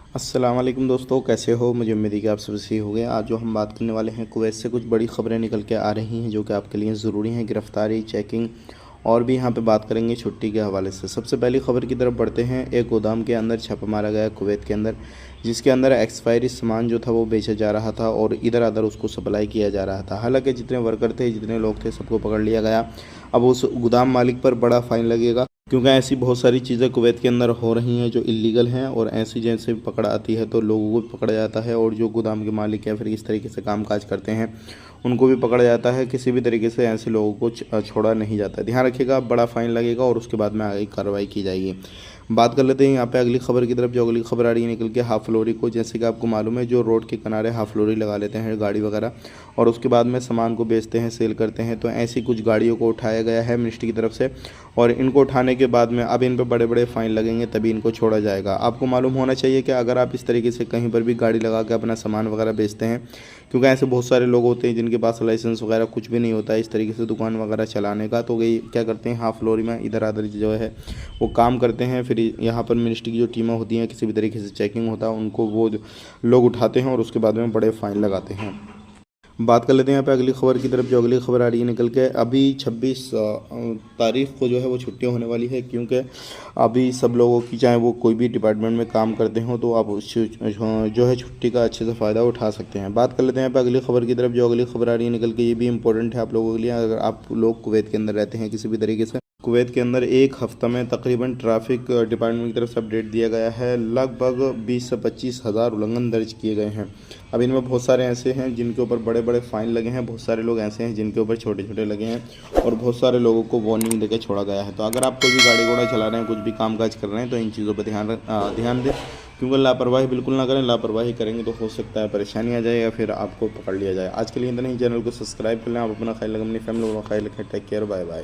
अस्सलाम वालेकुम दोस्तों, कैसे हो? मुझे उम्मीद है कि आप सब सही हो गए। आज जो हम बात करने वाले हैं, कुवैत से कुछ बड़ी ख़बरें निकल के आ रही हैं जो कि आपके लिए ज़रूरी हैं। गिरफ़्तारी, चेकिंग और भी यहाँ पे बात करेंगे छुट्टी के हवाले से। सबसे पहली ख़बर की तरफ बढ़ते हैं। एक गोदाम के अंदर छापा मारा गया कुवैत के अंदर, जिसके अंदर एक्सपायरी सामान जो था वो बेचा जा रहा था और इधर अदर उसको सप्लाई किया जा रहा था। हालांकि जितने वर्कर थे, जितने लोग थे, सबको पकड़ लिया गया। अब उस गोदाम मालिक पर बड़ा फ़ाइन लगेगा, क्योंकि ऐसी बहुत सारी चीज़ें कुवैत के अंदर हो रही हैं जो इलीगल हैं, और ऐसी जैसे पकड़ आती है तो लोगों को भी पकड़ा जाता है, और जो गोदाम के मालिक या फिर इस तरीके से कामकाज करते हैं उनको भी पकड़ा जाता है। किसी भी तरीके से ऐसे लोगों को छोड़ा नहीं जाता। ध्यान रखिएगा, बड़ा फ़ाइन लगेगा और उसके बाद में आगे कार्रवाई की जाएगी। बात कर लेते हैं यहाँ पे अगली खबर की तरफ। जो अगली खबर आ रही है निकल के हाफ लोरी को, जैसे कि आपको मालूम है, जो रोड के किनारे हाफ लोरी लगा लेते हैं गाड़ी वगैरह, और उसके बाद में सामान को बेचते हैं, सेल करते हैं। तो ऐसी कुछ गाड़ियों को उठाया गया है मिनिस्ट्री की तरफ से, और इनको उठाने के बाद में अब इन पर बड़े बड़े फ़ाइन लगेंगे, तभी इनको छोड़ा जाएगा। आपको मालूम होना चाहिए कि अगर आप इस तरीके से कहीं पर भी गाड़ी लगा के अपना सामान वगैरह बेचते हैं, क्योंकि ऐसे बहुत सारे लोग होते हैं जिनके पास लाइसेंस वगैरह कुछ भी नहीं होता है इस तरीके से दुकान वगैरह चलाने का, तो ये क्या करते हैं, हाफ लोरी में इधर उधर जो है वो काम करते हैं। फिर यहाँ पर मिनिस्ट्री की जो टीमें होती हैं, किसी भी तरीके से चेकिंग होता है, उनको वो लोग उठाते हैं और उसके बाद में बड़े फ़ाइन लगाते हैं। बात कर लेते हैं यहाँ पे अगली खबर की तरफ। जो अगली खबर आ रही है निकल के, अभी 26 तारीख को जो है वो छुट्टियाँ होने वाली है, क्योंकि अभी सब लोगों की, चाहे वो कोई भी डिपार्टमेंट में काम करते हो, तो आप उस जो है छुट्टी का अच्छे से फ़ायदा उठा सकते हैं। बात कर लेते हैं यहाँ पे अगली खबर की तरफ। जो अगली खबर आ रही है निकल के, ये भी इंपॉर्टेंट है आप लोगों के लिए। अगर आप लोग कुवैत के अंदर रहते हैं किसी भी तरीके से, कुवैत के अंदर एक हफ्ता में तकरीबन ट्रैफिक डिपार्टमेंट की तरफ से अपडेट दिया गया है, लगभग 20 से 25 हज़ार उल्लंघन दर्ज किए गए हैं। अब इनमें बहुत सारे ऐसे हैं जिनके ऊपर बड़े बड़े फ़ाइन लगे हैं, बहुत सारे लोग ऐसे हैं जिनके ऊपर छोटे छोटे लगे हैं, और बहुत सारे लोगों को वार्निंग देकर छोड़ा गया है। तो अगर आप कोई भी गाड़ी घोड़ा चला रहे हैं, कुछ भी काम काज कर रहे हैं, तो इन चीज़ों पर ध्यान दें, क्योंकि लापरवाही बिल्कुल ना करें। लापरवाही करेंगे तो हो सकता है परेशानी आ जाए या फिर आपको पकड़ लिया जाए। आज के लिए इतना ही। चैनल को सब्सक्राइब कर लें। आप अपना ख्याल रखें, अपनी फैमिली का ख्याल रखें। Take care, bye bye.